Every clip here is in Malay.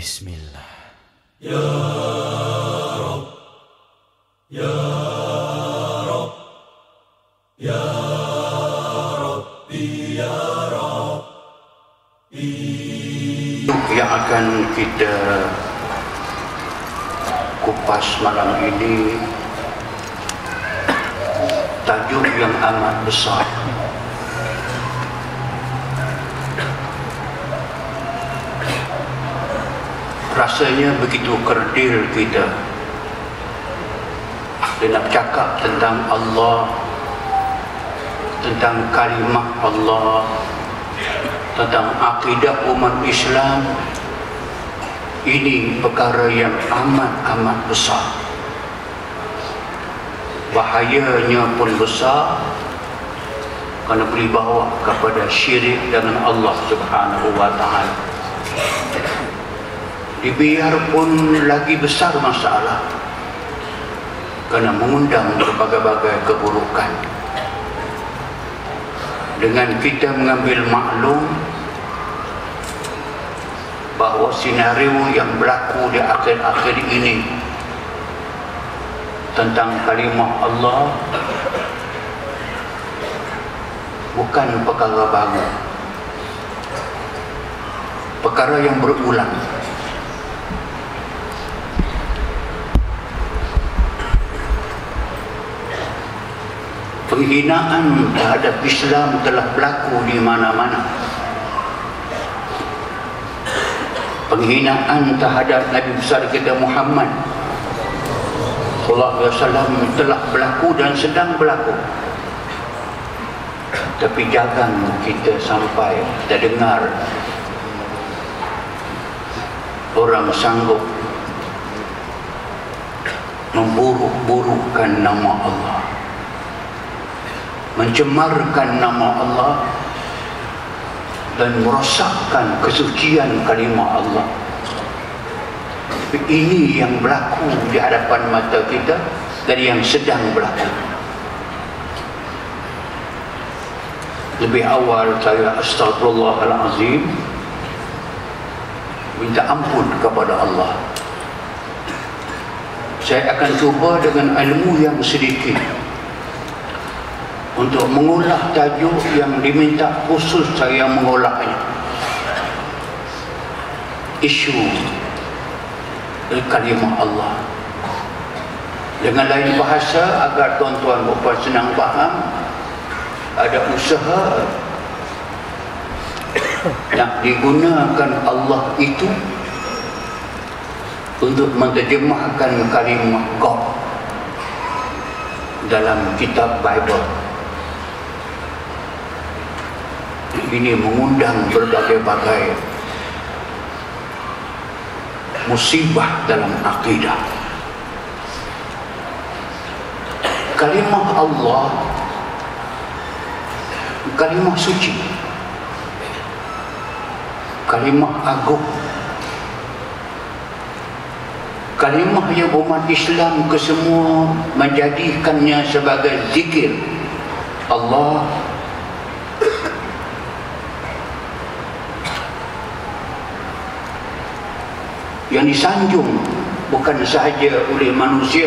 Bismillah. Ya Rabb, Ya Rabb, Ya Rabbi, Ya Rabbi. Yang akan kita kupas malam ini tajuk yang amat besar. Rasanya begitu kerdil kita nak cakap tentang Allah, tentang kalimah Allah, tentang akidah umat Islam. Ini perkara yang amat besar. Bahayanya pun besar kerana boleh bawa kepada syirik dengan Allah Subhanahu wa ta'ala. Biarpun lagi besar masalah kerana mengundang berbagai-bagai keburukan. Dengan kita mengambil maklum bahawa senario yang berlaku di akhir-akhir ini tentang kalimah Allah bukan perkara baru, perkara yang berulang. Penghinaan terhadap Islam telah berlaku di mana-mana. Penghinaan terhadap Nabi besar kita Muhammad sallallahu alaihi wasallam telah berlaku dan sedang berlaku. Tapi jangan kita sampai kita dengar orang sanggup memburuk-burukkan nama Allah, mencemarkan nama Allah dan merosakkan kesucian kalimah Allah. Ini yang berlaku di hadapan mata kita dan yang sedang berlaku. Lebih awal saya astagfirullahalazim, minta ampun kepada Allah. Saya akan cuba dengan ilmu yang sedikit untuk mengolah tajuk yang diminta khusus saya mengolahnya. Isu kalimah Allah dengan lain bahasa agar tuan-tuan dan puan senang faham. Ada usaha nak digunakan Allah itu untuk menterjemahkan kalimah God dalam kitab Bible. Ini mengundang berbagai-bagai musibah dalam akidah. Kalimah Allah, kalimah suci, kalimah agung, kalimah yang umat Islam kesemua menjadikannya sebagai zikir Allah. Yang disanjung bukan sahaja oleh manusia,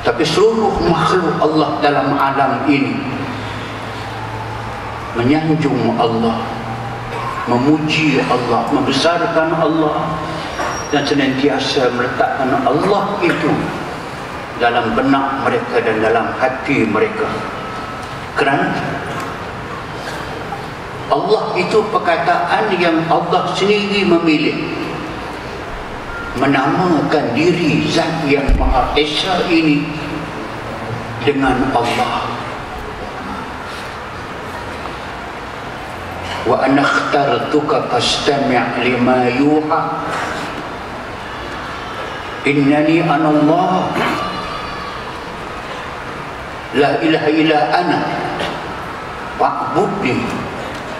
tapi seluruh makhluk Allah dalam alam ini menyanjung Allah, memuji Allah, membesarkan Allah, dan senantiasa meletakkan Allah itu dalam benak mereka dan dalam hati mereka. Kerana Allah itu perkataan yang Allah sendiri memilih, menamakan diri Zat yang Maha Esa ini dengan Allah. Wa ana ikhtartuka fastami' lima yuha innani ana Allah la ilaha illa ana wa'budni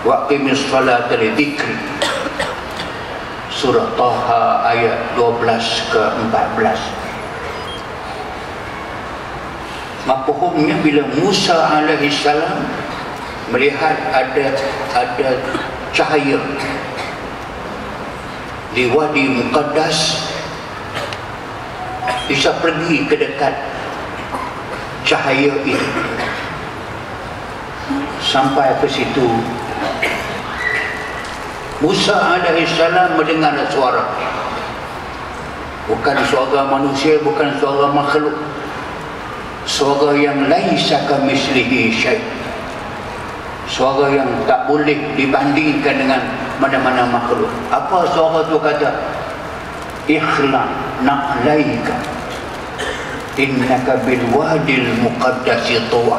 wa aqimis salata li dzikri. Surah Taha ayat 12 ke 14. Mafhumnya bila Musa alaihissalam melihat ada cahaya di Wadi Muqaddas, bisa pergi ke dekat cahaya itu. Sampai ke situ, Musa alaihissalam mendengar suara. Bukan suara manusia, bukan suara makhluk. Suara yang laisa kamitslihi syai'. Suara yang tak boleh dibandingkan dengan mana-mana makhluk. Apa suara tu kata? Ikhla' na'laika innaka bil wadil muqaddasi tuwa.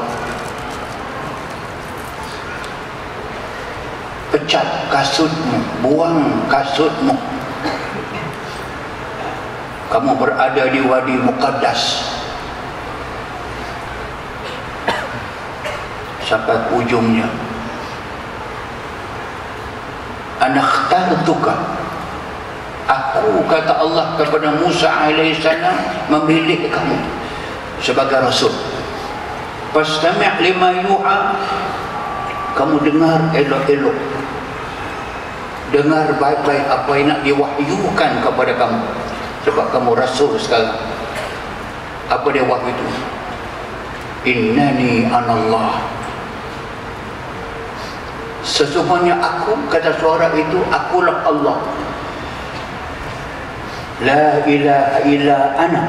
Pecat kasutmu, buang kasutmu. Kamu berada di Wadi Muqaddas. Sampai ke ujungnya, ana ikhtartuka, aku, kata Allah kepada Musa alaihissalam, memilih kamu sebagai rasul. Fastami' lima yuha, kamu dengar elok-elok, dengar baik-baik apa yang nak diwahyukan kepada kamu, sebab kamu rasul sekarang. Apa dia wahyu itu? Innani anallah, sesungguhnya aku, kata suara itu, akulah Allah. La ilaha illa ana,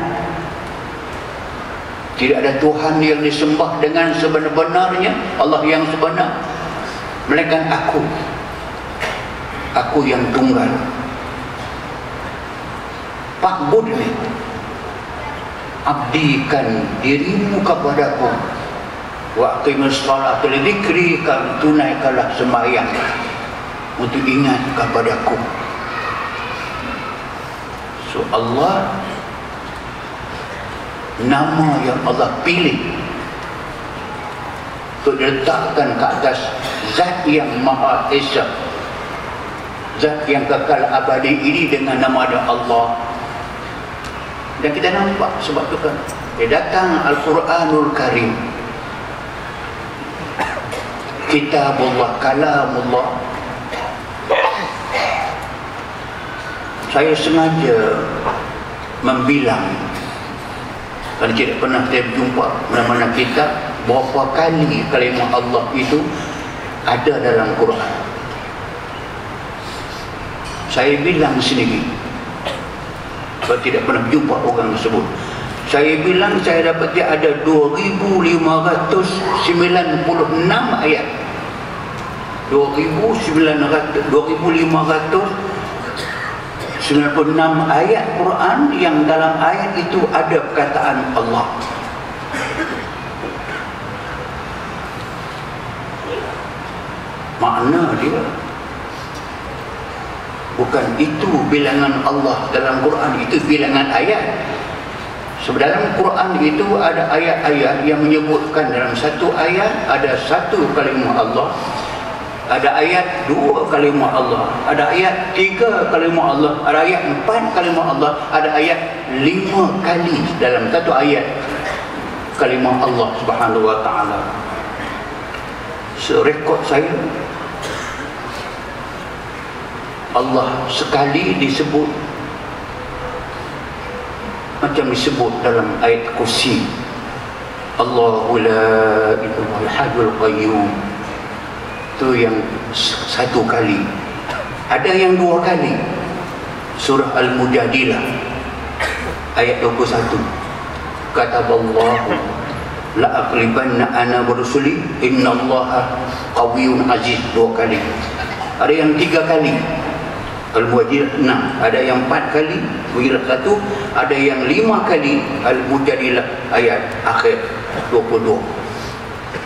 tidak ada Tuhan yang disembah dengan sebenar-benarnya, Allah yang sebenar, melainkan aku. Aku yang tunggal. Fa'budni, abdikan dirimu kepadaku. Wa aqimus salata li dzikri, tunaikanlah sembahyang untuk ingat kepadaku. So Allah, nama yang Allah pilih untuk diletakkan ke atas zat yang Maha Esa, zat yang kekal abadi ini, dengan nama Allah. Dan kita nampak sebab itu kan dia datang Al-Quranul Karim, Kitabullah, Kalamullah. Saya sengaja membilang, kerana tidak pernah saya berjumpa mana-mana kitab, berapa kali kalimah Allah itu ada dalam Quran. Saya bilang sendiri, kalau tidak pernah jumpa orang tersebut, saya bilang saya dapat dia ada 2596 ayat. 2596 ayat Quran yang dalam ayat itu ada perkataan Allah. Makna dia bukan itu bilangan Allah dalam Quran, itu bilangan ayat. Sebab dalam Quran itu ada ayat-ayat yang menyebutkan dalam satu ayat ada satu kalimah Allah, ada ayat 2 kalimah Allah, ada ayat 3 kalimah Allah, ada ayat 4 kalimah Allah, ada ayat 5 kali dalam satu ayat kalimah Allah Subhanahu wa taala. Serekod saya, Allah sekali disebut macam disebut dalam ayat Kursi, Allahu la ilaha al-hayyul qayyum, itu yang satu kali. Ada yang 2 kali, surah Al-Mujadilah ayat 21, kataballahu la aqlibanna ana wa rusuli innallaha qawiyyun aziz, 2 kali. Ada yang 3 kali, Al-Mujadilah 6, ada yang 4 kali, Mujadilah 1, ada yang 5 kali, Al-Mujadilah ayat akhir 22.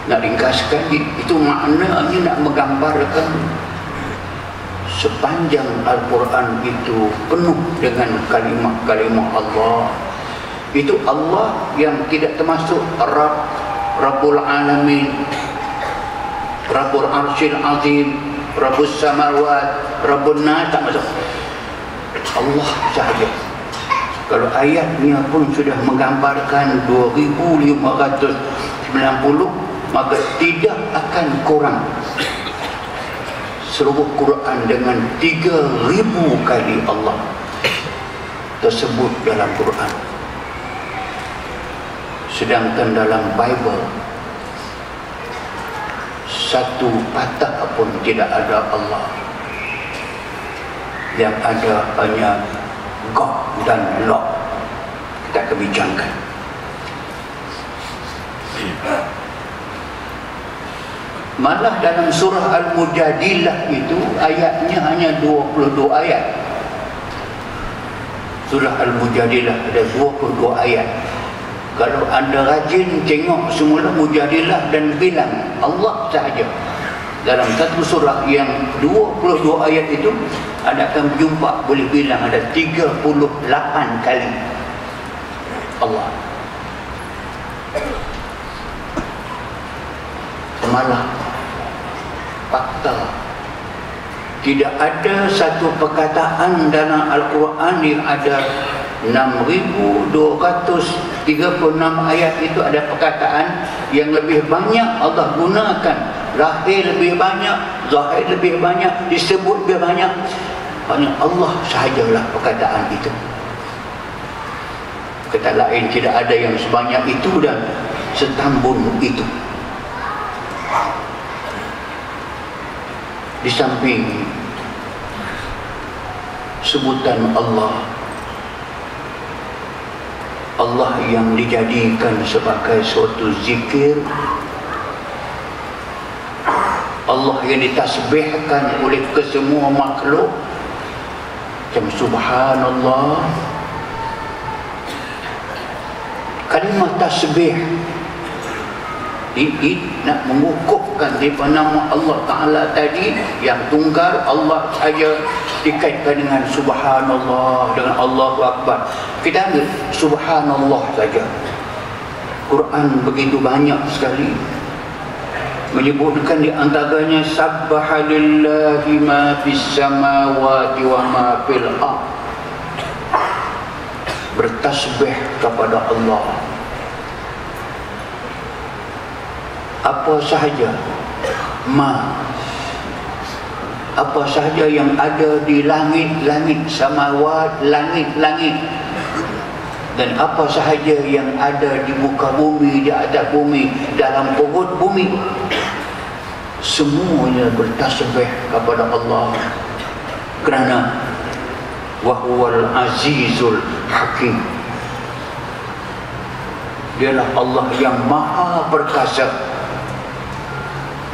Nak ringkaskan, itu maknanya nak menggambarkan sepanjang Al-Quran itu penuh dengan kalimah-kalimah Allah. Itu Allah yang tidak termasuk Rabbul Alamin, Rabbul Arsyil Azim, Rabbus Samawat, Rabbun Nas, tak masuk. Allah sahaja. Kalau ayatnya pun sudah menggambarkan 2590, maka tidak akan kurang seluruh Quran dengan 3,000 kali Allah tersebut dalam Quran. Sedangkan dalam Bible satu patah pun tidak ada Allah. Yang ada hanya God dan Lord. Kita akan bincangkan. Malah dalam surah Al-Mujadilah itu ayatnya hanya 22 ayat. Surah Al-Mujadilah ada 22 ayat. Kalau anda rajin tengok semula Mujadilah dan bilang Allah sahaja dalam satu surah yang 22 ayat itu, anda akan berjumpa, boleh bilang ada 38 kali Allah. Malah fakta tidak ada satu perkataan dalam Al-Quran yang ada 6,236 ayat itu ada perkataan yang lebih banyak Allah gunakan. Lahir lebih banyak, zahir lebih banyak, disebut lebih banyak. Hanya Allah sahajalah perkataan itu. Kata lain tidak ada yang sebanyak itu dan setambun itu. Di samping sebutan Allah, Allah yang dijadikan sebagai suatu zikir, Allah yang ditasbihkan oleh kesemua makhluk, macam subhanallah. Kalimah tasbih nak mengukuhkan daripada nama Allah Ta'ala tadi yang tunggal Allah saja, dikaitkan dengan subhanallah, dengan Allahu Akbar. Kita ambil subhanallah saja. Quran begitu banyak sekali menyebutkan, di antaranya sabbaha lillahi ma fis samawati wa ma fil ardh, bertasbih kepada Allah apa sahaja, apa sahaja yang ada di langit-langit, samawat, langit-langit, dan apa sahaja yang ada di muka bumi, di atas bumi, dalam perut bumi, semuanya bertasbih kepada Allah, kerana wahwal azizul hakim, dialah Allah yang maha perkasa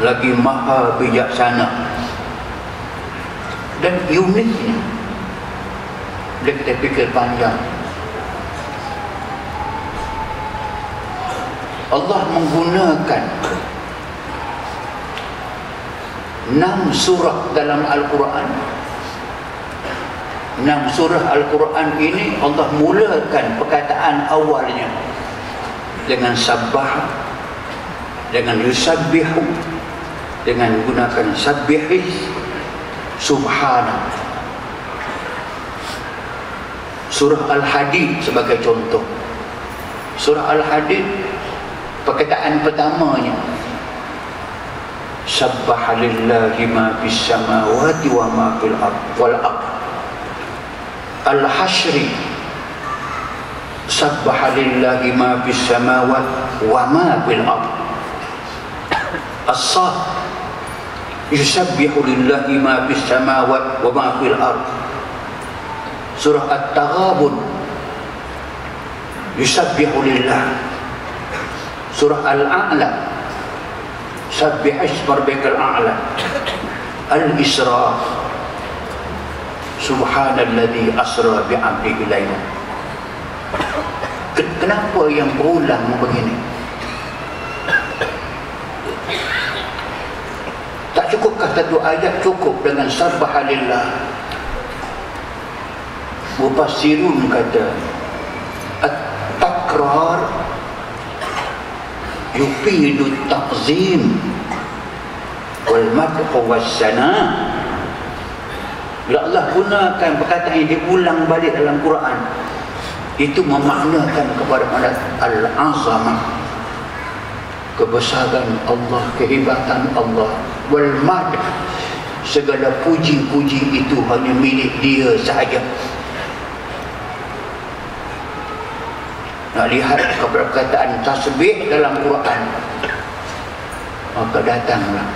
lagi maha bijaksana. Dan uniknya, bila kita fikir panjang, Allah menggunakan 6 surah dalam Al-Quran. 6 surah Al-Quran ini Allah mulakan perkataan awalnya dengan sabbah, dengan yusabbihu, dengan gunakan sabbihis, subhana. Surah Al-Hadid sebagai contoh. Surah Al-Hadid perkataan pertamanya sabbaha lillahi ma fis samawati wa ma fil ardh. Al-Hasyri sabbaha lillahi ma fis samawati wa ma fil ardh. As-Saff yusabbihu lillahi ma fis samawati wa ma fil ardh. Surah At-Taghabun yusabbihu lillah. Surah Al-A'la sabbih isma rabbikal a'la. Al-Isra subhanalladzi asra bi'abdihi laylan. Kenapa yang berulang begini? Tak cukupkah satu ayat cukup dengan sabbaha lillah? Mufassirun kata at-takrar yufidu ta'zim wal madhu was sana. Bila Allah gunakan perkataan yang diulang balik dalam Quran, itu memaknakan kepada al-azamah, kebesaran Allah, kehebatan Allah, wal madh, segala puji-puji itu hanya milik Dia sahaja. Nak lihat kepada perkataan tasbih dalam Quran, maka datanglah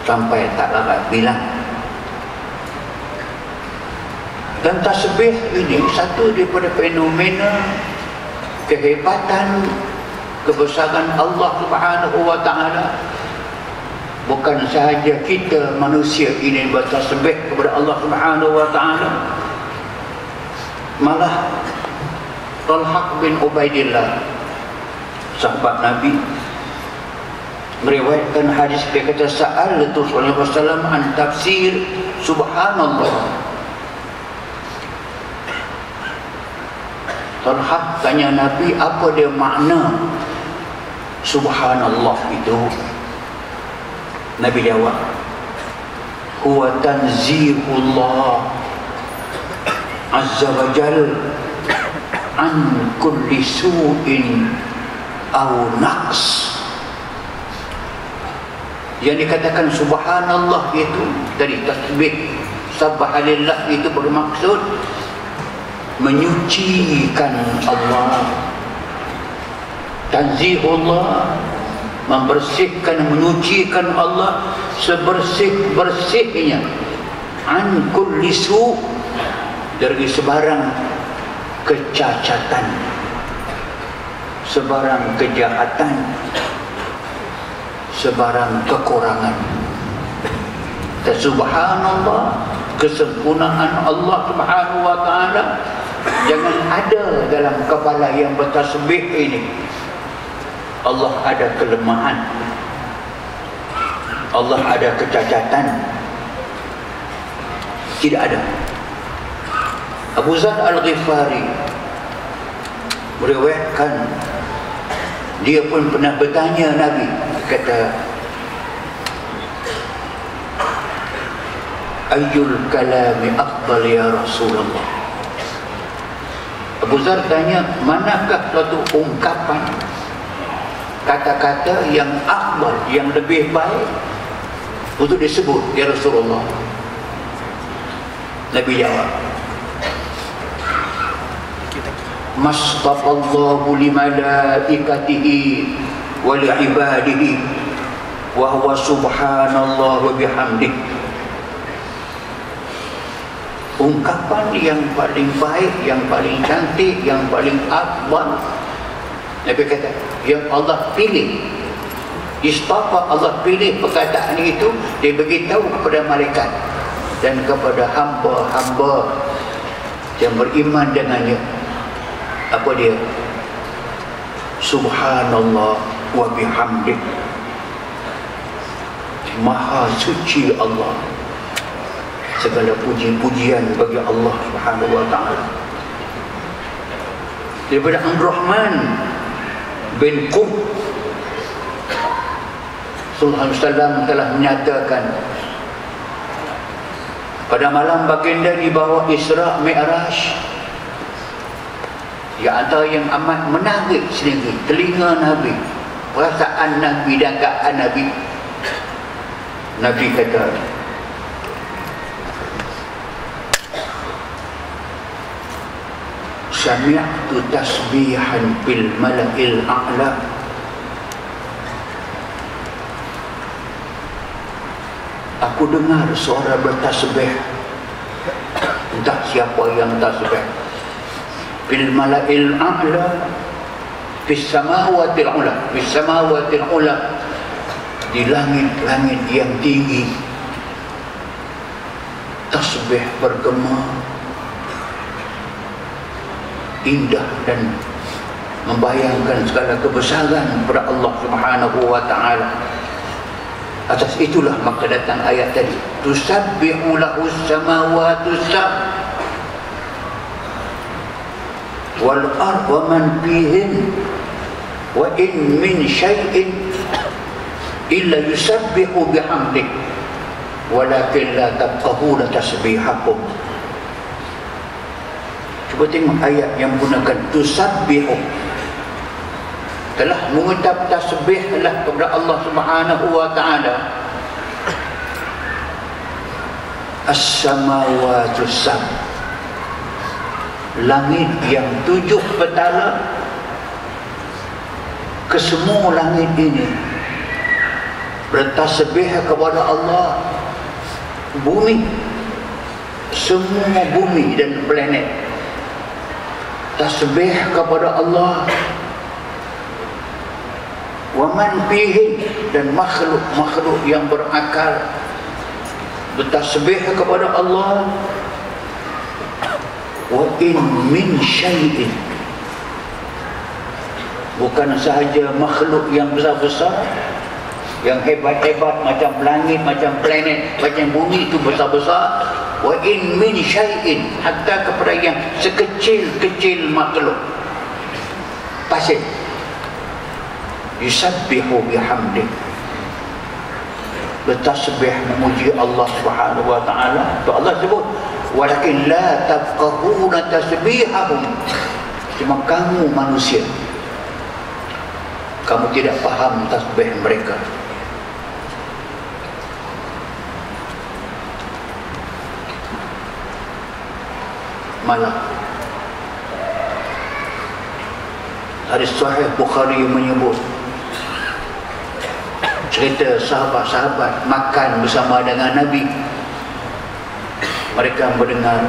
sampai tak larat bilang. Dan tasbih ini satu daripada fenomena kehebatan, kebesaran Allah Subhanahu wa taala. Bukan sahaja kita manusia ini bertasbih kepada Allah Subhanahu wa taala, malah Talhah bin Ubaidillah, sahabat Nabi, meriwayatkan hadis, dia kata sa'altu sallallahu alaihi wasallam an tafsir subhanallah. Talhah tanya Nabi, apa dia makna subhanallah itu? Nabi jawab, huwa tanzihullah azza wa jal an kulli su'in aw naqs. Yang dikatakan subhanallah itu dari tasbih subhanallah itu bermaksud menyucikan Allah. Tanzihullah, membersihkan, menyucikan Allah sebersih-bersihnya. An kulli su', dari sebarang kecacatan, sebarang kejahatan, sebarang kekurangan. Subhanallah, kesempurnaan Allah Subhanahu wa taala jangan ada dalam kepala yang bertasbih ini. Allah ada kelemahan, Allah ada kecacatan, tidak ada. Abu Zar Al-Ghifari meriwayatkan, dia pun pernah bertanya Nabi, kata, ayyul kalami afdal ya Rasulullah. Abu Zar tanya, manakah suatu ungkapan, kata-kata yang afdal, yang lebih baik untuk disebut ya Rasulullah? Nabi jawab, mastafallahu limalaikatihi wa li'ibadihi wa huwa subhanallah wa bihamdih. Ungkapan yang paling baik, yang paling cantik, yang paling afdal, Nabi kata, yang Allah pilih, istafa, Allah pilih perkataan itu, dia beritahu kepada malaikat dan kepada hamba-hamba yang beriman dengannya. Apa dia? Subhanallah wa bihamdih, maha suci Allah, segala puji-pujian bagi Allah Subhanahu wa taala. Daripada Ar-Rahman bin Qub, Rasulullah SAW telah menyatakan, pada malam baginda dibawa Isra Mi'raj, yang antara yang amat menarik sendiri telinga Nabi, perasaan Nabi dan keadaan Nabi. Nabi kata, sami'tu tasbihan fil mala'il a'la, aku dengar suara bertasbih, entah siapa yang tasbih, fil mala'il a'la, fis samawatil ula, fis samawatil ula, di langit-langit yang tinggi. Tasbih bergema, indah dan membayangkan segala kebesaran kepada Allah Subhanahu wa taala. Atas itulah maka datang ayat tadi, tusabbihu lahus samawati sab wal ard wa man fihin wa in min syai'in illa yusabbihu bihamdik walakin la tafqahuna tasbihakum. Cuba tengok ayat yang gunakan tusabbihu. telah mengucap tasbihlah kepada Allah Subhanahu wa taala. As-samawati sab, langit yang 7 petala, kesemua langit ini bertasbih kepada Allah. Bumi, semua bumi dan planet tasbih kepada Allah. Wa man fihi, dan makhluk-makhluk yang berakal bertasbih kepada Allah. Wa in min syai'in, bukan sahaja makhluk yang besar-besar, yang hebat-hebat macam langit, macam planet, macam bumi itu besar-besar. Wa in min syai'in, hatta kepada yang sekecil-kecil makhluk pasir, yusabbihu bihamdih, bertasbih memuji Allah Subhanahu wa taala. Tu Allah sebut, walakin la tafqahuna tasbihahum, cuma kamu manusia, kamu tidak faham tasbih mereka. Malah hadis sahih Bukhari menyebut cerita sahabat-sahabat makan bersama dengan Nabi. Mereka mendengar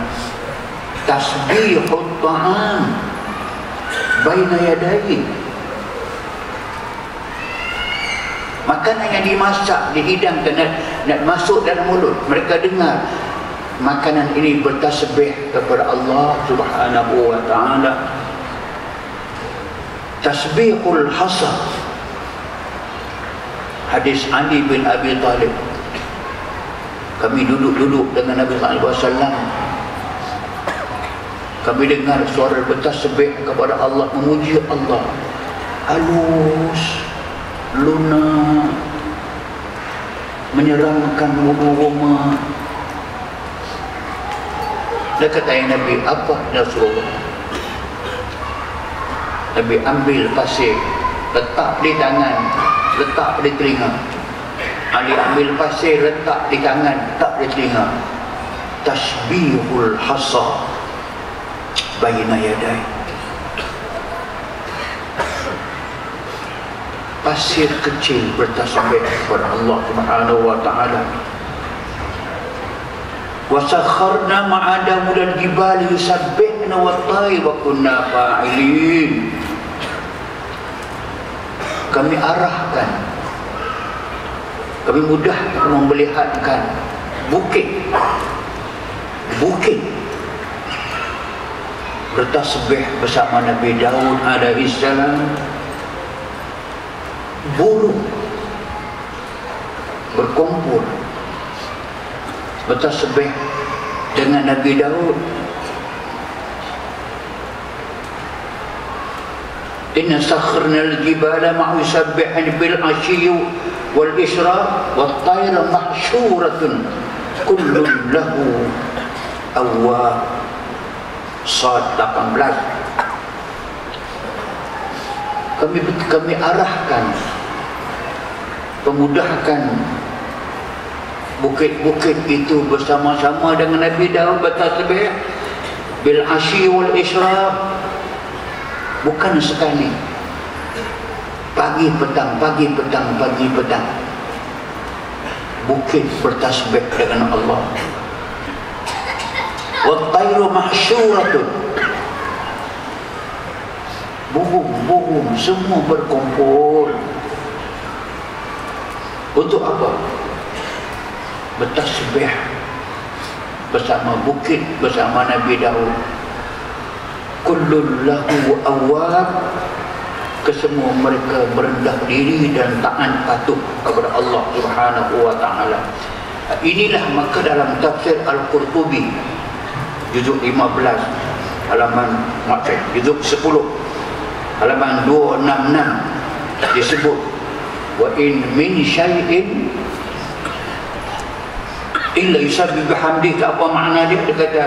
tasbihut ta'am baina yadayhi, makanan yang dimasak, dihidangkan, nak masuk dalam mulut. Mereka dengar makanan ini bertasbih kepada Allah Subhanahu wa taala. Tasbihul hasa, hadis Ali bin Abi Talib. Kami duduk-duduk dengan Nabi sallallahu alaihi wasallam. Kami dengar suara bertasbih kepada Allah, memuji Allah. Halus, lunak, menyeramkan aroma. Dia kata Nabi, apa Rasulullah? Nabi ambil pasir, letak di tangan, letak di telinga. Ali ambil pasir, letak di tangan, letak di telinga. Tasbihul hasa baina yadai, pasir kecil bertasbih kepada Allah Subhanahu wa taala. Wa sakharna ma'a Daud al-jibal yusabbihna wat-tayr wa kunna fa'ilin. Kami arahkan, kami mudahkan memperlihatkan bukit bertasbih bersama Nabi Daud alaihi salam. Burung berkumpul bertasbih dengan Nabi Daud. Inna sakharna al-jibala ma'u yusabbihan bil ashiyyi wal ishraq wat tayra mahsyuratun kullun lahu awwab. Sad 18. Kami arahkan, pemudahkan bukit-bukit itu bersama-sama dengan Nabi Daud bertasbih bil ashyi wal ishraq, bukan sekali, pagi petang, pagi petang, pagi petang, bukit bertasbih dengan Allah. Wat tayru mahsyuratun, burung semua berkumpul. Untuk apa? Bertasbih bersama bukit, bersama Nabi Daud. Kullun lahu awwab, kesemua mereka merendah diri dan taat patuh kepada Allah Subhanahu wa taala. Inilah maka dalam tafsir Al-Qurtubi juzuk 15 halaman juzuk 10 halaman 266 disebut, wa in min syai'in illa yusabbihu bihamdihi. Apa makna dia? Dia kata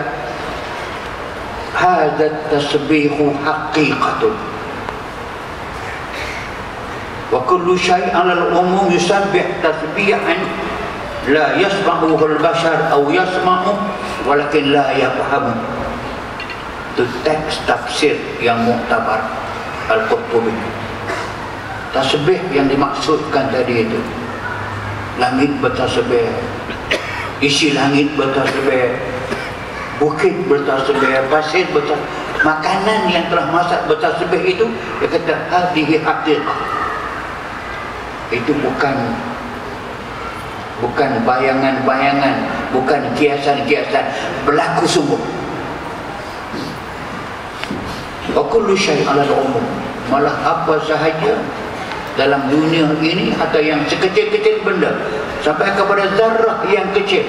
hadza tasbihu haqiqatun, wa kullu syai' 'ala al-umum yusabbih tasbihan la yasma'uhu al-bashar aw yasma'u walakin la yafhamu. Itu teks tafsir yang muktabar Al-Qurtubi. Tasbih yang dimaksudkan tadi itu, langit bertasbih, isi langit bertasbih, bukit bertasbih, pasir bertasbih, makanan yang telah masak bertasbih itu, dia kata hadhihi haqiqah. Itu bukan bayangan-bayangan, bukan kiasan-kiasan, berlaku sungguh. Wa kullu syai'in 'ala al-umum, malah apa sahaja dalam dunia ini, atau yang sekecil-kecil benda sampai kepada zarah yang kecil,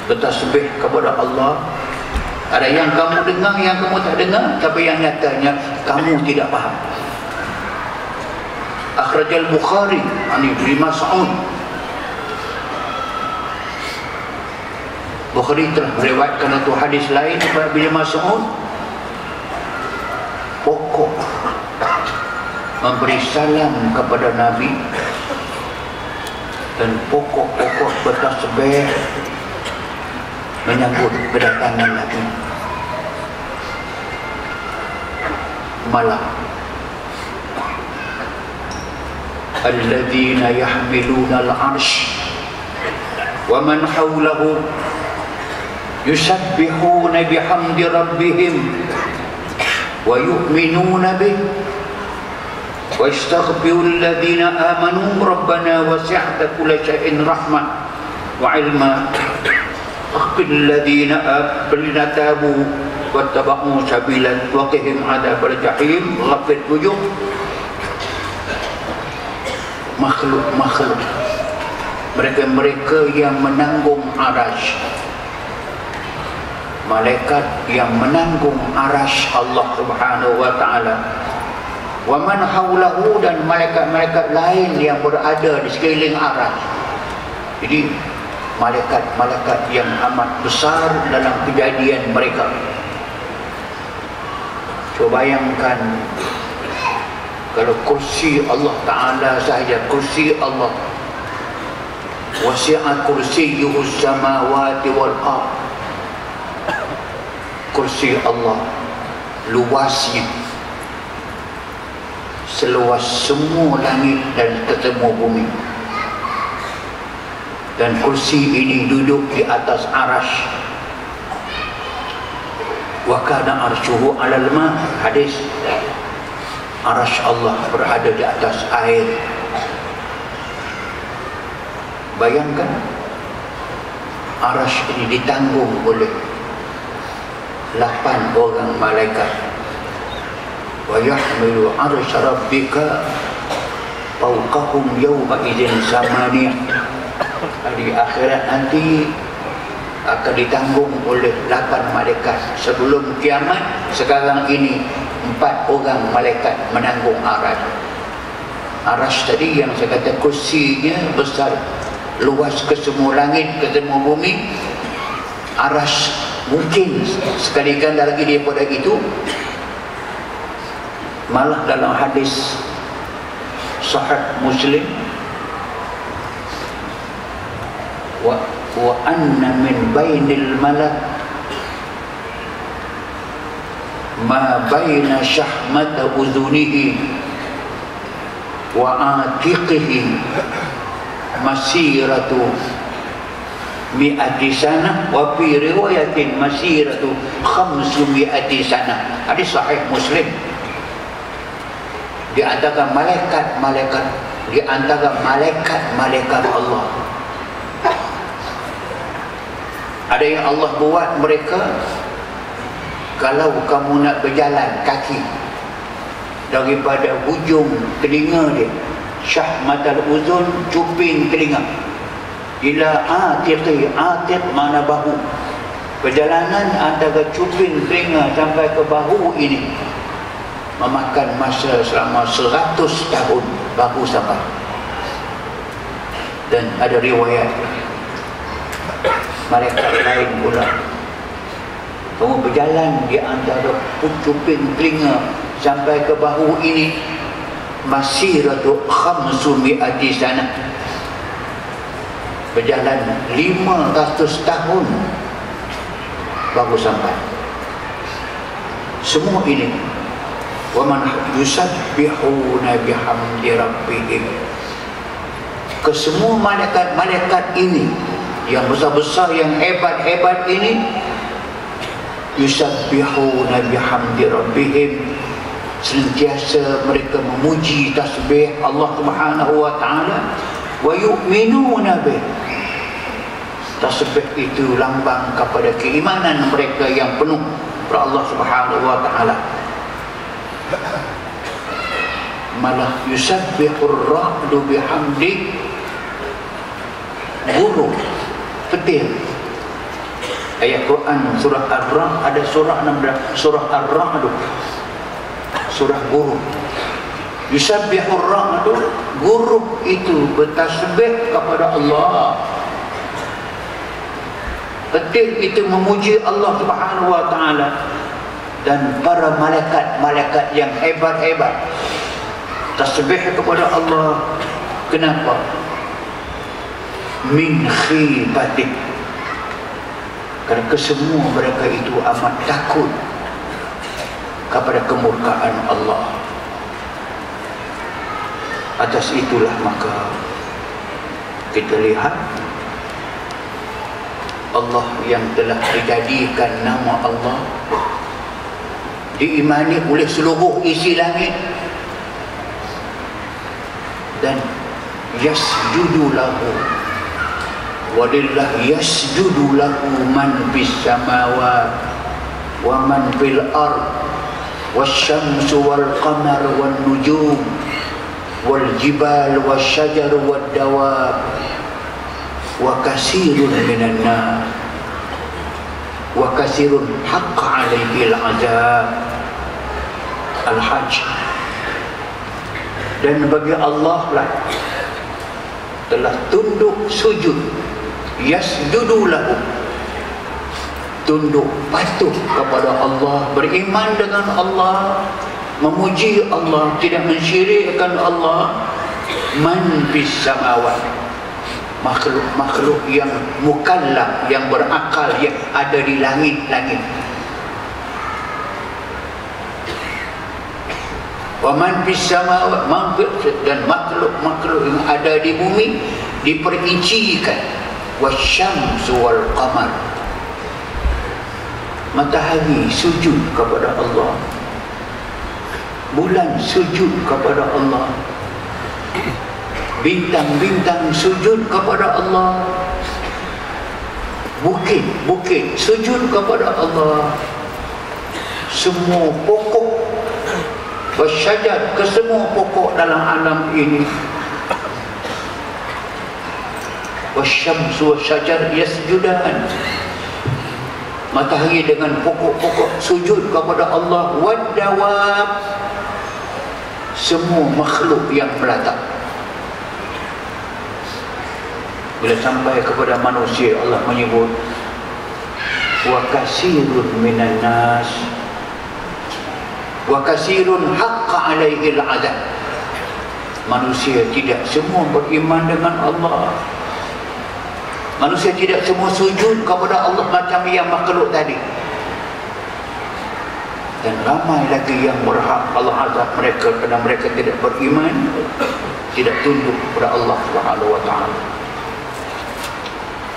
bertasbih kepada Allah. Ada yang kamu dengar, yang kamu tak dengar, tapi yang nyatanya kamu tidak faham. Akhrajal Bukhari an Ibn Mas'ud. Bukhari telah meriwayatkan satu hadis lain daripada Ibn Mas'ud. Pokok memberi salam kepada Nabi dan pokok-pokok bertasbih menyambut kedatangan Nabi. Malah alladzina yahmiluna al-'arsy wa man hawlahu yusabbihuna bihamdi rabbihim wa yu'minuna bihi wa yastaghfirul ladzina amanu rabbana wasi'ta kulla syai'in rahmah wa 'ilma akhfir ladzina tabu wattaba'u sabilan wa qihim 'adzabal jahim. Ghafir 7. Makhluk mereka yang menanggung arasy, malaikat yang menanggung arasy Allah Subhanahu wa ta'ala, wa man haulahu, dan malaikat-malaikat lain yang berada di sekeliling arasy. Jadi malaikat-malaikat yang amat besar dalam kejadian mereka. Coba bayangkan kalau kursi Allah Ta'ala sahaja, kursi Allah, wasi'a kursiyyuhus samawati wal ardh, kursi Allah luasnya seluas semua langit dan ketemu bumi, dan kursi ini duduk di atas arasy. Wa kana arshuhu 'alal ma, hadis, arasy Allah berada di atas air. Bayangkan arasy ini ditanggung oleh 8 orang malaikat. Wa yahmilu 'arsya rabbika fawqahum yawma idzin samaniyah. Di akhirat nanti akan ditanggung oleh 8 malaikat. Sebelum kiamat, sekarang ini 4 orang malaikat menanggung arasy. Arasy tadi yang saya kata kursinya besar, luas ke semua langit, ke semua bumi. Arasy mungkin sekali ganda lagi daripada itu. Malah dalam hadis Sahih Muslim, wa anna min bainil malak ma baina syahmata udhunihi wa atiqihi masiratu mi'ati sana, wa fi riwayatin masiratu 500 sana. Hadis Sahih Muslim. Di antara malaikat-malaikat, di antara malaikat-malaikat Allah, ada yang Allah buat mereka, kalau kamu nak berjalan kaki daripada hujung telinga dia, syahmatal uzun, cuping telinga, ila atiqi, atiq mana bahu, perjalanan antara cuping telinga sampai ke bahu ini memakan masa selama 100 tahun baru sampai. Dan ada riwayat malaikat lain pula, kamu berjalan di antara cuping telinga sampai ke bahu ini masiratu 500 sana, berjalan 500 tahun baru sampai. Semua ini wa man yusabbihuna bihamdi rabbihim, kesemua malaikat-malaikat ini yang besar-besar, yang hebat-hebat ini, yusabbihuna bihamdi rabbihim, senantiasa mereka memuji tasbih Allah Subhanahu wa taala, wa yu'minuna bih. Tasbih itu lambang kepada keimanan mereka yang penuh kepada Allah Subhanahu wa taala. Malah yusabbihur ra'du bihamdi, guru petir. Ayat Quran surah Ar-Ra'd, ada surah 16, surah Ar-Ra'd, surah guru. Yusabbihur ra'du, guru itu bertasbih kepada Allah. Petir itu memuji Allah Subhanahu wa taala, dan para malaikat-malaikat yang hebat-hebat tasbih kepada Allah. Kenapa? Min khifatih, kerana kesemua mereka itu amat takut kepada kemurkaan Allah. Atas itulah maka kita lihat Allah yang telah dijadikan nama Allah diimani oleh seluruh isi langit, dan yasjudu lahu, walillah yasjudu lahu man fis samawati wa man fil ard, wasyamsu wal qamar wan nujum wal jibal wasyajar wad dawab wa kasirun minan nas wa kasirun haqqa alaihi al-azab. Al-Hajj. Dan bagi Allah lah telah tunduk sujud, yasjudu lahu, tunduk patuh kepada Allah, beriman dengan Allah, memuji Allah, tidak mensyirikkan Allah. Man fis samawati, makhluk-makhluk yang mukallaf, yang berakal, yang ada di langit-langit. Wa man fis samawati, dan makhluk-makhluk yang ada di bumi diperincikan. Wasyamsu wal qamar, matahari sujud kepada Allah, bulan sujud kepada Allah, bintang-bintang sujud kepada Allah, bukit-bukit sujud kepada Allah, semua pokok wasyajar, kesemua pokok dalam alam ini, wasyamsu wasyajar yasjudan, matahari dengan pokok-pokok sujud kepada Allah, wadawab, semua makhluk yang melata. Bila sampai kepada manusia, Allah menyebut wa kasirun minan nas wa kasirun haqqa alaihi al-'adab. Manusia tidak semua beriman dengan Allah, manusia tidak semua sujud kepada Allah macam yang makhluk tadi, dan ramai lagi yang berhak Allah azab mereka kerana mereka tidak beriman, tidak tunduk kepada Allah Subhanahu wa taala.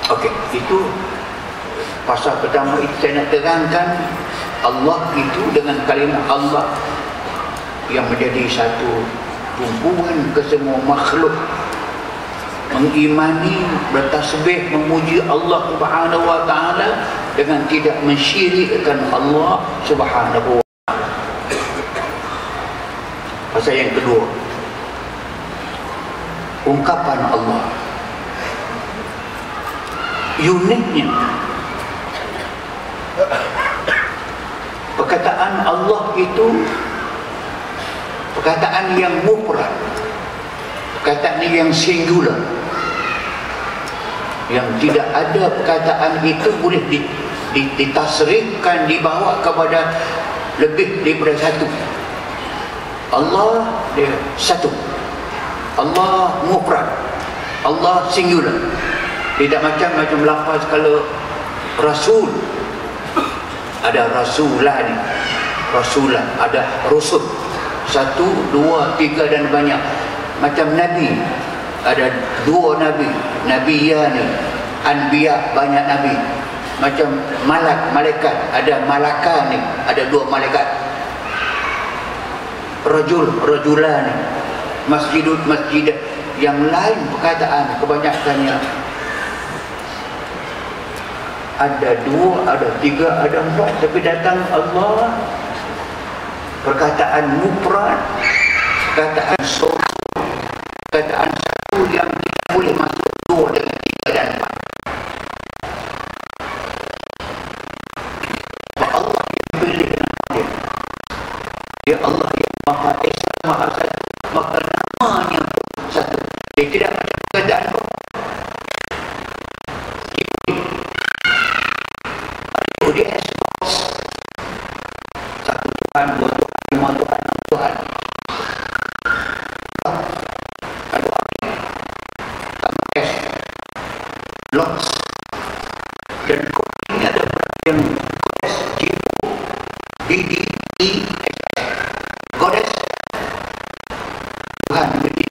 Okey, itu pasal pertama. Itu saya nak terangkan Allah itu dengan kalimah Allah yang menjadi satu tumpuan kesemua makhluk mengimani, bertasbih, memuji Allah Subhanahu wa taala dengan tidak mensyirikkan Allah Subhanahu wa taala. Pasal yang kedua, ungkapan Allah. Uniknya perkataan Allah itu perkataan yang mufrad, perkataan yang singular, yang tidak ada perkataan itu boleh ditasrifkan, dibawa kepada lebih daripada satu. Allah dia satu, Allah mufrad, Allah singular. Tidak macam lafaz kalau Rasul, ada Rasulan, Rasulah, ada Rusul, 1, 2, 3 dan banyak. Macam Nabi, ada 2 Nabi, Nabiyani, Anbiya, banyak Nabi. Macam malaikat, ada malakani, ada 2 malaikat. Rajulani, masjid. Yang lain perkataan kebanyakannya ada 2, ada 3, ada 4, tapi datang Allah perkataan mufrad, perkataan satu, perkataan satu yang tidak boleh masuk 2 dengan 3 dan 4. Allah yang pilih nama dia Allah yang Maha Esa, Maha Satu, maka namanya satu. Dia tidak ada perkataan dia esok satu Tuhan, 2 Tuhan, 5 Tuhan, 6 Tuhan. Kalau sama S lots dan ini ada yang goddess, GDES, goddess Tuhan begini.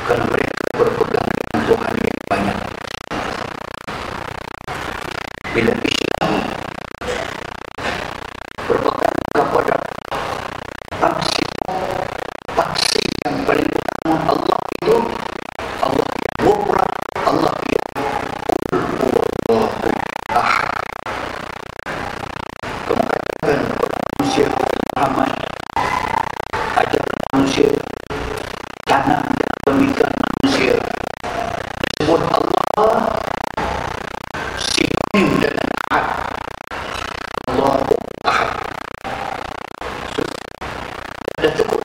Karena mereka berpegang dengan Tuhan yang banyak. Bila Islam berpegang kepada paksi yang paling utama Allah itu Allah yang mufrad, Allah yang Allahu Ahad. Kamu katakan kepada manusia Muhammad, ajar manusia tanah dan pemikiran manusia disebut Allah sinonim dengan Ahad. Allahu Ahad sudah cukup.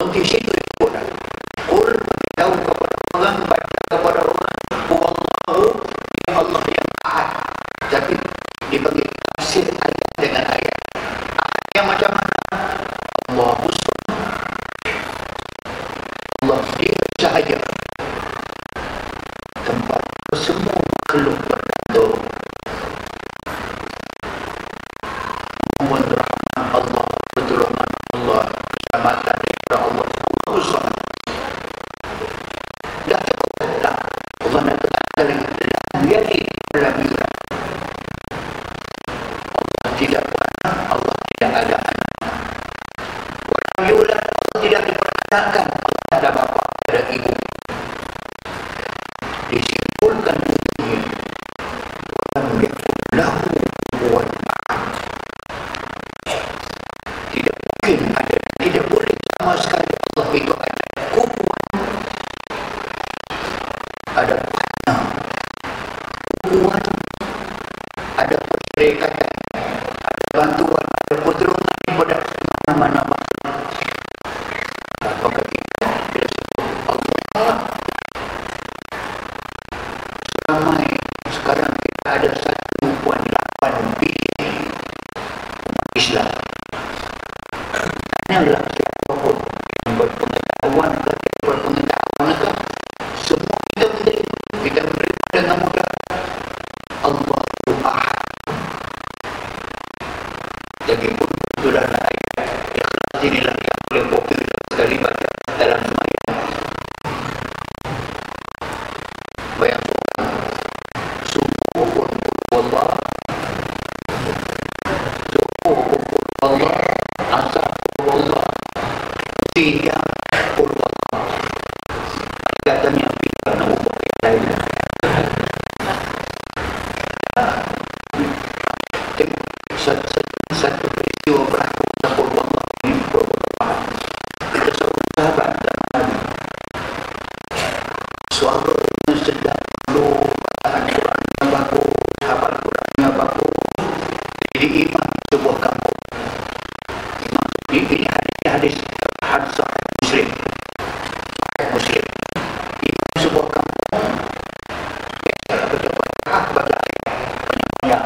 Untuk situ cukup. Qul beritahu kepada orang, baca kepada orang, Allahu ya Allah yang Ahad. Tapi dipanggil tafsir ayat dengan ayat. Ayatnya macam mana? Allahu Allah dia sahaja tempat semua makhluk bergantung. Mohon rahmat Allah, pertolongan Allah, keselamatan daripada Allah. Dah cukup dah. Allah nak kata lagi jadi dalam hidup. Allah tidak pernah, Allah tidak ada anak. Orang yulad Allah tidak diperanakan. Ada bapa, ada ibu. Disimpulkan dunia. Walam yakun lahu kufuwan ahad. Tidak mungkin ada, tidak boleh sama sekali Allah itu ada kufuwan. Ada partner. Kufuwan. Ada perserikatan. Ada bantuan. Ada pertolongan kepada mana-mana makhluk. Apakah ramai sekarang kita ada 1.8 bilion umat Islam. Hanyalah siapapun yang berpengetahuan ke semua kita menerima dengan mudah. Allahu Ahad. Jadi pun sudah ada ayat Ikhlas inilah yang boleh populer sekali baca dalam semayang. Bayangkan subuh pun Allah, subuh pun Allah, asar pun Allah, siang pun Allah. Katanya kita nak ubah yang lain. Satu peristiwa berlaku sapul Allah ini berupa kita seorang sahabat dan Nabi. Suaranya sedap, bacaan Qurannya bagus, hafal Qurannya bagus. Jadi imam sebuah kampung. Ini hadis Muslim. Muslim. Imam sebuah kampung. Salah berjawab baca ayat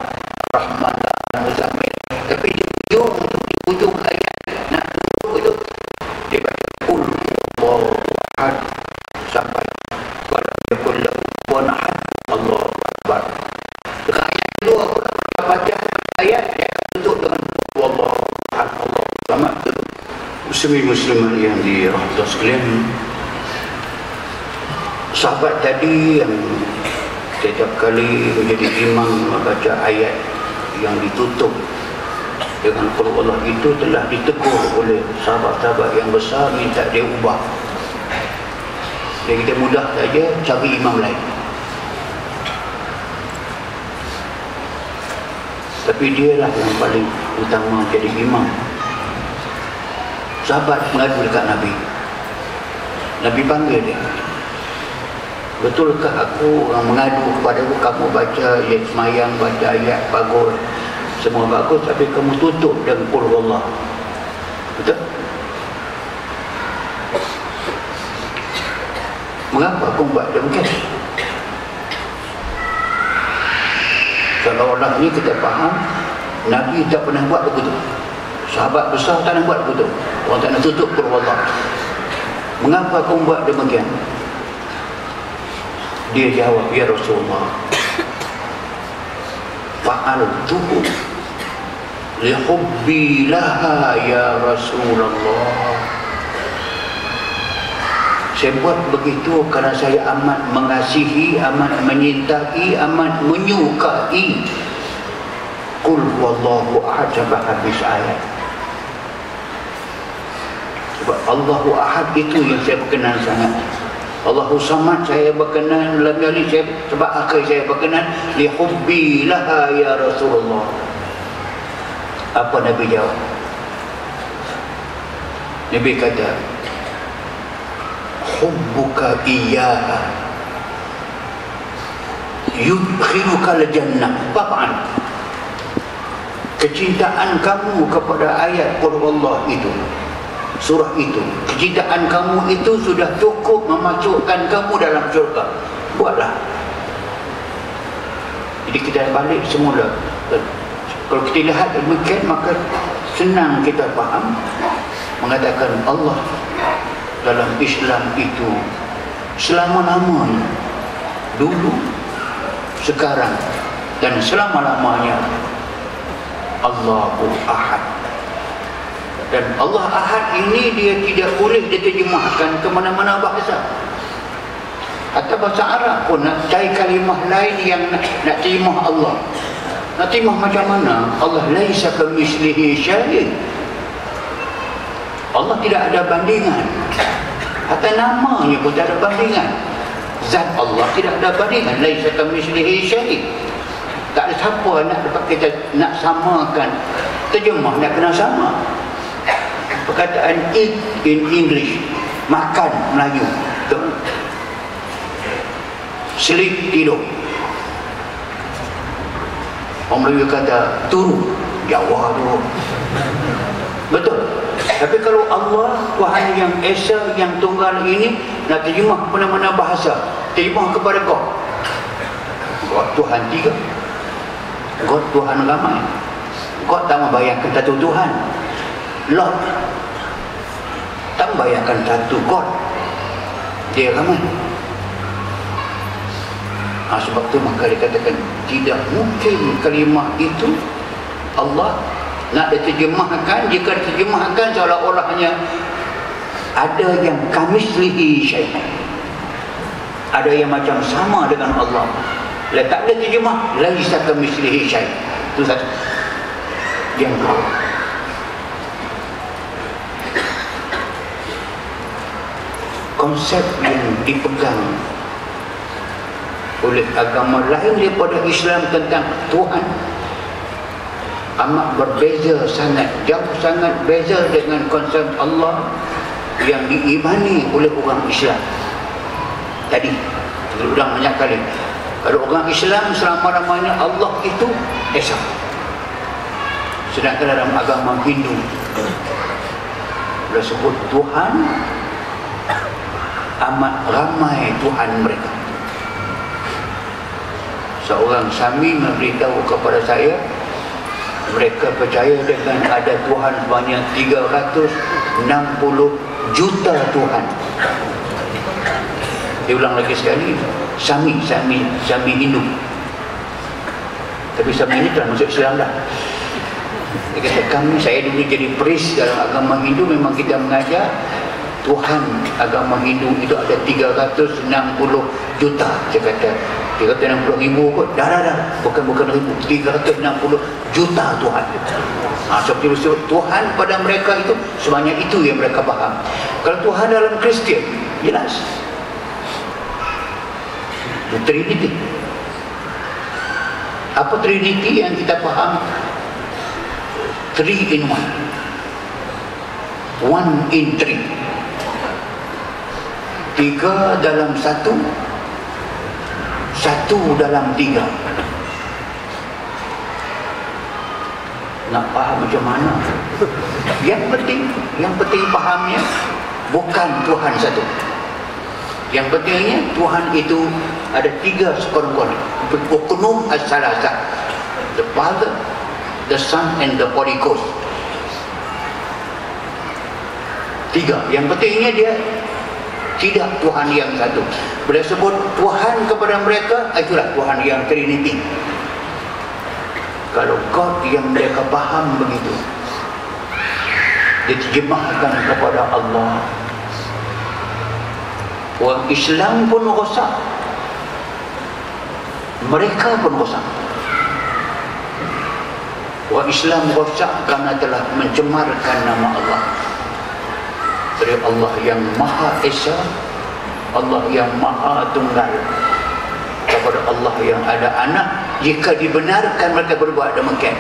Rahman dan Muzammil. Tapi di ujung ayat nak duduk itu dia baca Qul Allahu Ahad sampai walam yakul lahu kufuwan ahad. Allahu Akbar. Dekat ayat kedua baca ayat dia akan duduk dengan Allahu Ahad, Allahu Samad. Muslimin yang dirahmati sekalian, sahabat tadi yang setiap kali menjadi imam membaca ayat yang ditutup dengan Qul Allah itu telah ditegur oleh sahabat-sahabat yang besar, minta dia ubah. Jadi kita mudah saja cari imam lain. Tapi dialah yang paling utama jadi imam. Sahabat mengadu dekat Nabi. Nabi panggil dia. Betulkah aku yang mengadu kepada kamu baca ayat semayang, baca ayat bagus, semua bagus, tapi kamu tutup dengan Qul Allah? Betul? Mengapa aku buat demikian? Seolah-olah ni kita faham Nabi tak pernah buat begitu. Sahabat besar tak nak buat begitu. Orang tak nak tutup Qul Allah. Mengapa aku buat demikian? Dia jawab, ya Rasulullah, fa'altuhu lihubbi laha ya Rasulullah. Saya buat begitu kerana saya amat mengasihi, amat menyintai, amat menyukai Qul Huwallahu Ahad sampai habis ayat. Sebab Allahu Ahad itu yang saya berkenan sangat. Allahu Samad saya berkenan, lam yalid saya, sebab akhir saya berkenan, li hubbi laha ya Rasulullah. Apa Nabi jawab? Nabi kata, hubbuka iyyaha yudkhiluka al-jannah. Fa'al. Kecintaan kamu kepada ayat Qul Allah itu, surah itu, kecintaan kamu itu sudah cukup memasukkan kamu dalam syurga. Buatlah. Jadi kita balik semula. Kalau kita lihat demikian, maka senang kita faham mengatakan Allah dalam Islam itu selama-lamanya, dulu, sekarang dan selama-lamanya Allahu Ahad. Dan Allah Ahad ini dia tidak boleh diterjemahkan ke mana-mana bahasa. Atau bahasa Arab pun nak cari kalimah lain yang nak terjemah Allah. Nak terjemah macam mana? Allah laisa kamitslihi syai'. Allah tidak ada bandingan. Hatta namanya pun tak ada bandingan. Zat Allah tidak ada bandingan. Laisa kamitslihi syai'. Tak ada siapa nak dapat kita nak samakan. Terjemah nak kena sama. Perkataan eat in English, makan Melayu, betul? Sleep, tidur. Orang Melayu kata turu, Jawa tu, betul? Tapi kalau Allah, Tuhan yang Esa, yang Tunggal ini nak terjemah mana-mana bahasa, terjemah kepada God. God Tuhan tiga, God Tuhan ramai. God tak membayangkan satu Tuhan, Lord tak membayangkan satu God, dia ramai. Sebab tu maka dikatakan tidak mungkin kalimah itu Allah nak diterjemahkan. Jika diterjemahkan seolah-olahnya ada yang kamitslihi syai', ada yang macam sama dengan Allah. Tak ada terjemah laisa kamitslihi syai'. Itu satu. Yang kedua, konsep yang dipegang oleh agama lain daripada Islam tentang Tuhan amat berbeza sangat, jauh sangat beza dengan konsep Allah yang diimani oleh orang Islam. Tadi kita ulang banyak kali, kalau orang Islam selama-lamanya Allah itu Esa. Sedangkan dalam agama Hindu bila sebut Tuhan, amat ramai Tuhan mereka. Seorang Sami memberitahu kepada saya, mereka percaya dengan ada Tuhan sebanyak 360 juta Tuhan. Dia ulang lagi sekali, Sami Hindu. Tapi Sami ini telah masuk Islam dah. Dia kata, saya dulu jadi priest dalam agama Hindu, memang kita mengajar Tuhan agama Hindu itu ada 360 juta. Saya kata 360 ribu kot. Dah. Bukan ribu, 360 juta Tuhan. Seperti itu, Tuhan pada mereka itu sebanyak itu yang mereka faham. Kalau Tuhan dalam Kristian, jelas Trinity. Apa Trinity yang kita faham? 3 in 1, 1 in 3, 3 dalam 1, 1 dalam 3. Nak faham macam mana? Yang penting fahamnya bukan Tuhan satu. Yang pentingnya Tuhan itu ada 3 sekurang-kurangnya. Hukum as-salasa, the Father, the Son and the Holy Ghost. 3. Yang pentingnya dia tidak Tuhan yang satu. Bila sebut Tuhan kepada mereka, itulah Tuhan yang Trinity. Kalau God yang mereka faham begitu, diterjemahkan kepada Allah. Orang Islam pun rosak, mereka pun rosak. Orang Islam rosak kerana telah mencemarkan nama Allah. Dari Allah yang Maha Esa, Allah yang Maha Tunggal, kepada Allah yang ada anak. Jika dibenarkan mereka berbuat demikian,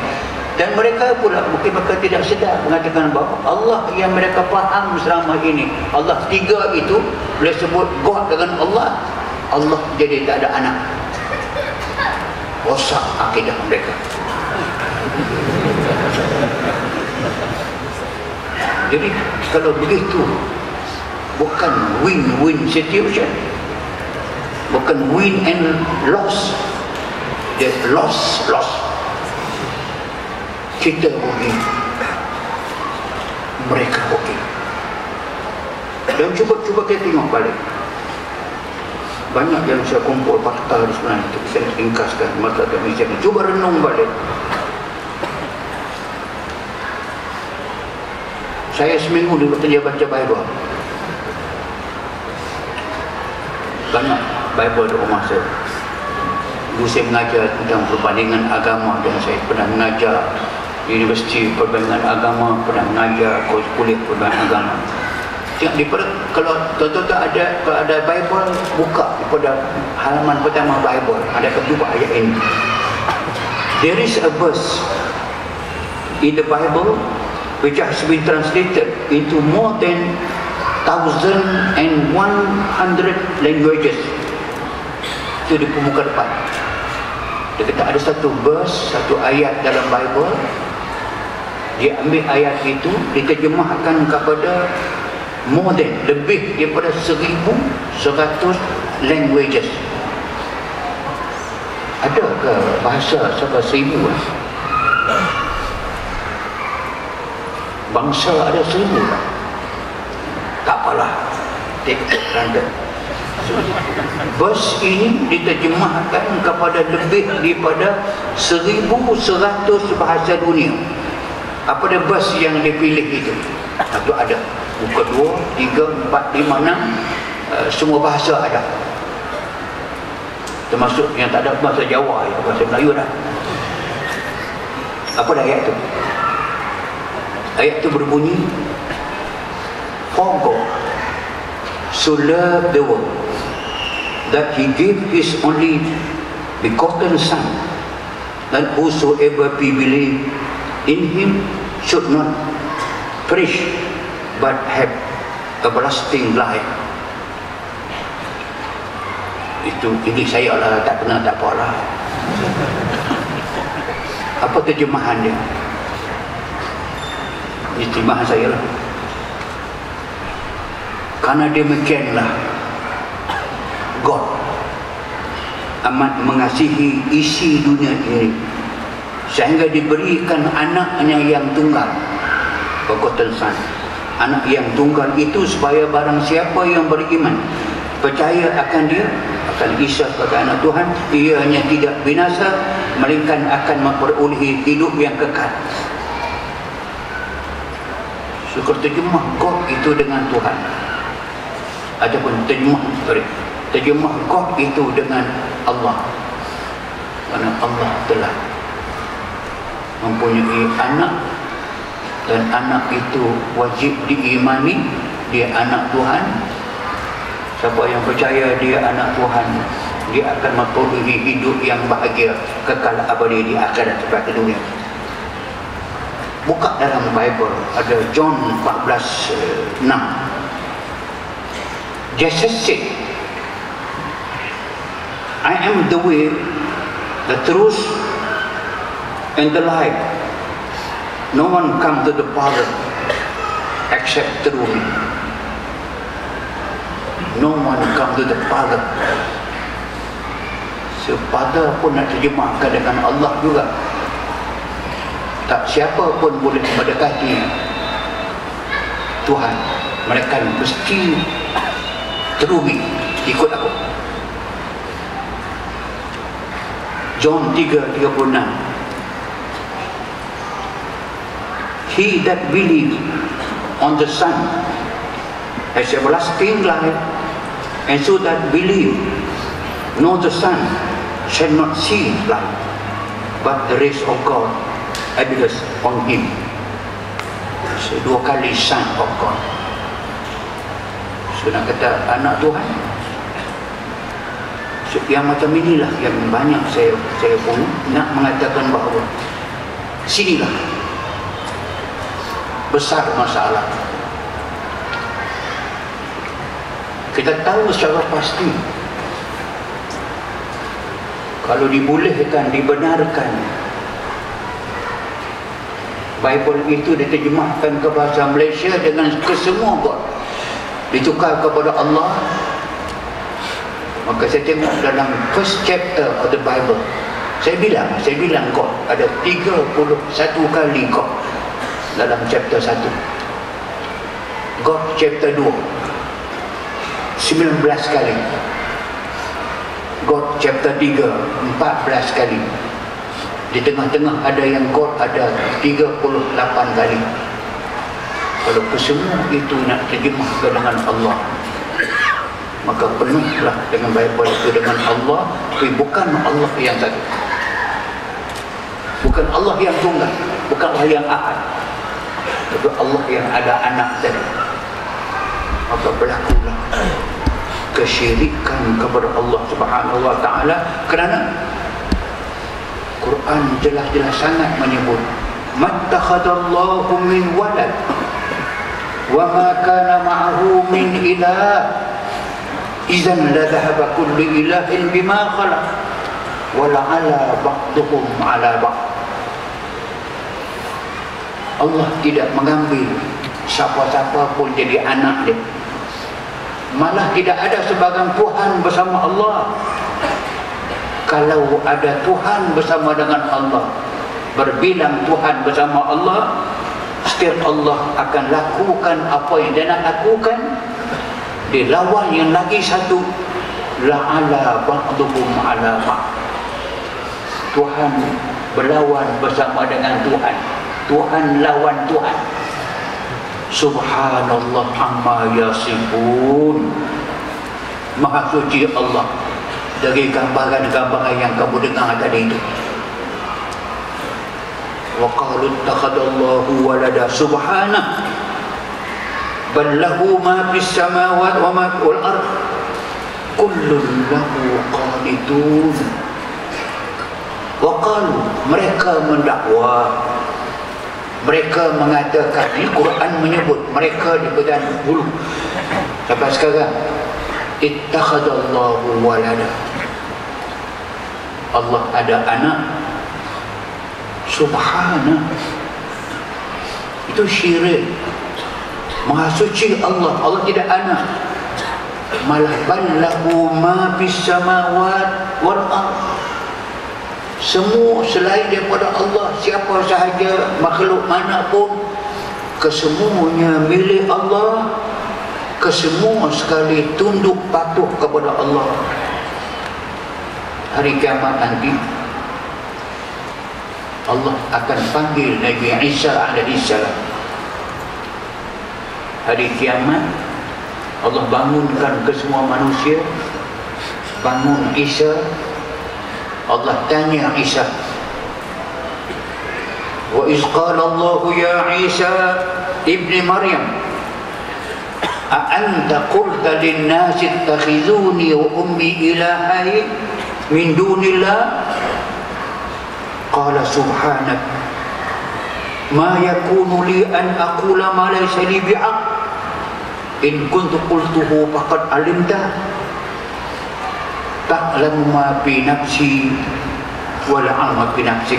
dan mereka pula mungkin mereka tidak sedar mengatakan bahawa Allah yang mereka faham selama ini, Allah 3 itu, boleh sebut God dengan Allah, Allah jadi tak ada anak. Rosak akidah mereka. Jadi kalau begitu, bukan win-win situation, bukan win and loss, dia loss. Kita rugi, mereka rugi. Dan cuba kita tengok balik. Banyak yang saya kumpul fakta di sebenarnya itu saya ringkaskan masa kami saya cuba renung balik. Saya seminggu dulu kerja baca Bible. Banyak Bible di rumah saya. Dulu saya mengajar tentang perbandingan agama, dan saya pernah mengajar di Universiti Perbandingan Agama, pernah mengajar kuliah perbandingan agama. Kalau tuan-tuan ada Bible, buka pada halaman pertama Bible, ada kedua ayat ini. There is a verse in the Bible which has been translated into more than 1,100 languages. Itu di pemuka depan. Dia kata ada satu verse, satu ayat dalam Bible, dia ambil ayat itu, diterjemahkan kepada more than, lebih daripada 1,100 languages. Ada ke bahasa sampai 1,000? Bangsa ada 1,000? Tak apalah, take it granted. Verse ini diterjemahkan kepada lebih daripada 1,100 bahasa dunia. Apa dia verse yang dipilih itu? Itu ada buku 2, 3, 4, 5, 6, semua bahasa ada, termasuk yang tak ada bahasa Jawa, ya, bahasa Melayu dah. Apa dah ayat tu? Ayat tu berbunyi, For God so loved the world that he gave his only begotten Son, that whosoever believe in him should not perish but have everlasting life. Ini saya lah tak pernah, tak apalah. Apa terjemahan dia? Terjemahan saya lah. Karena demikianlah God amat mengasihi isi dunia ini sehingga diberikan anaknya yang tunggal, Begotten Son. Anak yang tunggal itu supaya barang siapa yang beriman, percaya akan dia, akan Isa sebagai anak Tuhan, ianya tidak binasa melainkan akan memperolehi hidup yang kekal. Syukur terjemah God itu dengan Tuhan. Adapun terjemah God itu dengan Allah. Kerana Allah telah mempunyai anak dan anak itu wajib diimani, dia anak Tuhan. Siapa yang percaya dia anak Tuhan, dia akan memperolehi hidup yang bahagia kekal abadi di akhirat sebagai dunia. Buka dalam Bible, ada John 14:6. Jesus said, I am the way, the truth, and the life. No one come to the Father except through me. No one come to the Father. So Father pun nak terjemahkan dengan Allah juga. Tak siapa pun boleh mendekati Tuhan, mereka mesti through me, ikut aku. John 3:36. He that believes on the Son has everlasting life, and so that believe know the Son shall not see life, but the race of God abides on him. So, dua kali Son of God. So, nak kata anak Tuhan, so, yang macam inilah yang banyak saya pun nak mengatakan bahawa sinilah besar masalah. Kita tahu secara pasti kalau dibolehkan, dibenarkan Bible itu diterjemahkan ke bahasa Malaysia dengan kesemua God ditukar kepada Allah, maka saya tengok dalam first chapter of the Bible, saya bilang God ada 31 kali God dalam chapter 1. God chapter 2 19 kali. God chapter 3 14 kali. Di tengah-tengah ada yang God ada 38 kali. Kalau kesemua itu nak terjemahkan dengan Allah, maka penuhlah dengan Bible itu dengan Allah, tapi bukan Allah yang satu, bukan Allah yang tunggal, bukan Allah yang ahad, tapi Allah yang ada anak tadi. Maka berlakulah kesyirikan kepada Allah Subhanahu wa taala, kerana Quran jelas-jelas sangat menyebut mattakhadallahu min walad wa ma kana ma'ahu min ilah idzan la dhahaba kullu ilahin bima khalaq wa la'ala ba'duhum 'ala ba'd. Allah tidak mengambil siapa-siapa pun jadi anak dia. Malah tidak ada sebahagian Tuhan bersama Allah. Kalau ada Tuhan bersama dengan Allah, berbilang Tuhan bersama Allah, setiap Allah akan lakukan apa yang dia nak lakukan. Dia lawan yang lagi satu, la'ala ba'duhum 'ala ba'd. Tuhan berlawan bersama dengan Tuhan, Tuhan lawan Tuhan. Subhanallah amma yasifun. Maha suci Allah dari gambaran-gambaran yang kamu dengar tadi itu. Wa qalu ittakhadallahu walada subhanahu bal lahu ma fis samawati wa ma fil ardh kullun lahu qanitun. Wa qalu, mereka mendakwa, mereka mengatakan, ini Quran menyebut mereka di badan dulu sampai sekarang, ittakhadallahu walada, Allah ada anak. Subhanah, Itu syirik. Maha suci Allah, Allah tidak anak. Malah ballahu ma fis samawat wal ard. Semua selain daripada Allah, siapa sahaja, makhluk manapun, kesemuanya milik Allah. Kesemua sekali tunduk patuh kepada Allah. Hari kiamat nanti Allah akan panggil Nabi Isa alaihissalam. Hari kiamat Allah bangunkan ke semua manusia. Bangun Isa. Allah tanya Isa, wa iz qala Allah ya Isa ibni Maryam a anta qulta lin nasi ittakhizuni wa ummi ilahain min dunillah qala subhanak ma yakunu li an aqula ma laysa li bi'aq in kuntu qultuhu faqad alimta ta'lamu ma fi nafsi wa la'ama fi nafsik.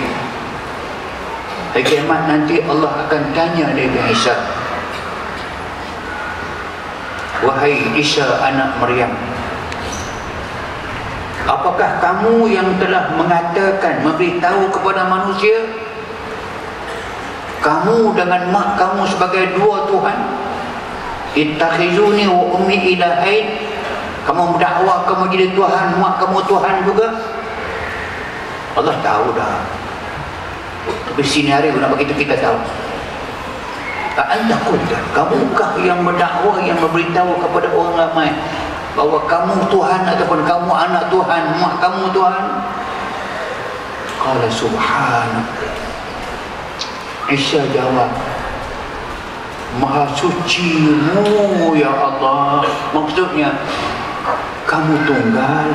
Hari kiamat nanti Allah akan tanya Nabi Isa, wahai Isa anak Maryam, apakah kamu yang telah mengatakan, memberitahu kepada manusia kamu dengan mak kamu sebagai dua Tuhan? Ittakhizuni wa ummi ilahain. Kamu mendakwa kamu jadi Tuhan, mak kamu Tuhan juga. Allah tahu dah. Tapi sini hari nak begitu kita tahu. Anta qulta, kamukah yang mendakwa, yang memberitahu kepada orang ramai bahawa kamu Tuhan ataupun kamu anak Tuhan, mak kamu Tuhan? Qala subhanak. Isa jawab, Maha sucimu ya Allah. Maksudnya kamu tunggal,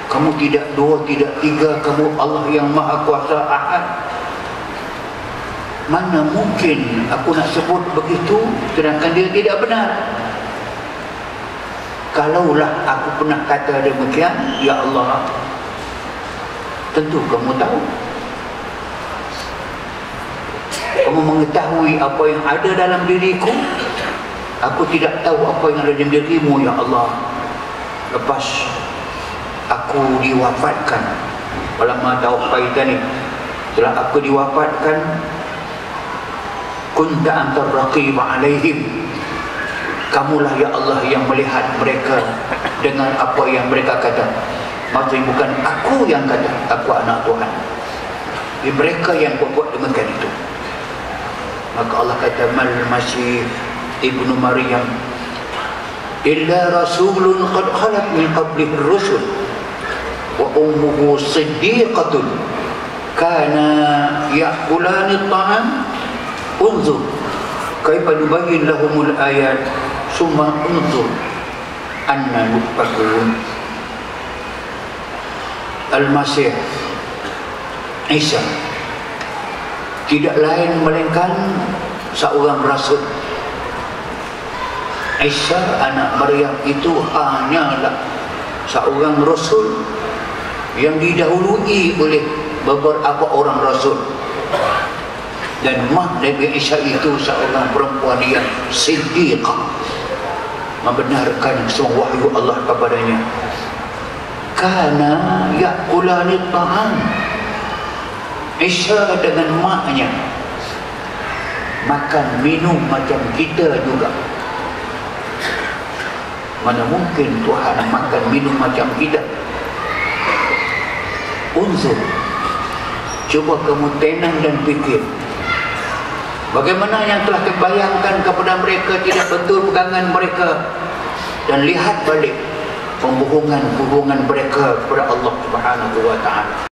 kamu tidak dua, tidak tiga, kamu Allah yang Maha Kuasa Ahad. Mana mungkin aku nak sebut begitu sedangkan dia tidak benar. Kalaulah aku pernah kata demikian, ya Allah, tentu kamu tahu. Kamu mengetahui apa yang ada dalam diriku. Aku tidak tahu apa yang ada dalam dirimu, ya Allah. Lepas aku diwafatkan, ulama tauhid ni, setelah aku diwafatkan, kunta antar raqib alaihim. Kamulah ya Allah yang melihat mereka dengan apa yang mereka kata. Maksudnya bukan aku yang kata aku anak Tuhan, mereka yang buat demikian itu. Maka Allah kata, mal Masih ibnu Maryam illa rasulun qad khalat min qablihi ar-rusul wa ummuhu siddiqatun kana ya'kulani at-ta'am unzur kaifa nubayyin lahumul ayat summa unzur anna yufakun. Al-Masih Isa tidak lain melainkan seorang rasul. Isa anak Maryam itu hanyalah seorang rasul yang didahului oleh beberapa orang rasul. Dan mak Nabi Isa itu seorang perempuan yang siddiqah, membenarkan semua wahyu Allah kepadanya. Kana ya'kulani ta'am. Isa dengan maknya makan minum macam kita juga. Mana mungkin Tuhan makan minum macam kita? Unzur, cuba kamu tenang dan fikir, bagaimana yang telah terbayangkan kepada mereka tidak betul pegangan mereka, dan lihat balik pembohongan mereka kepada Allah Subhanahu wa ta'ala.